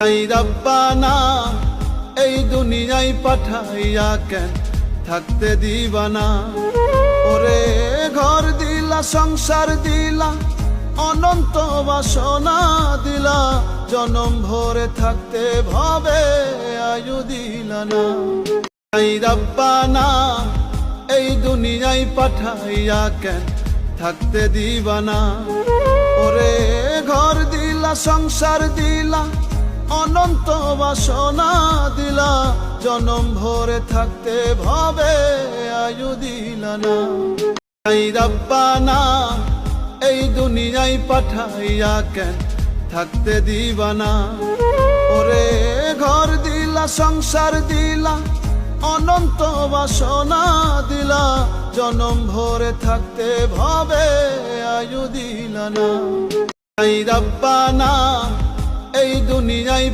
এই রব্বানা এই দুনিয়ায় পাঠাইয়া কেন থাকতে দিবানা। ওরে ঘর দিলা সংসার দিলা অনন্ত বাসনা দিলা, জনম ভরে থাকতে ভাবে আয়ু দিলা না। এই রব্বানা এই দুনিয়ায় পাঠাইয়া কেন থাকতে দিবানা। ওরে ঘর দিলা সংসার দিলা অনন্ত বাসনা দিলা, জনম ভরে থাকতে ভাবে আয়ু দিলা না। এই রব্বানা এই দুনিয়ায় পাঠাইয়া কেন থাকতে দিবানা। ওরে ঘর দিলা সংসার দিলা অনন্ত বাসনা দিলা, জনম ভরে থাকতে ভাবে আয়ু দিলা না। এই রব্বানা এই দুনিয়ায়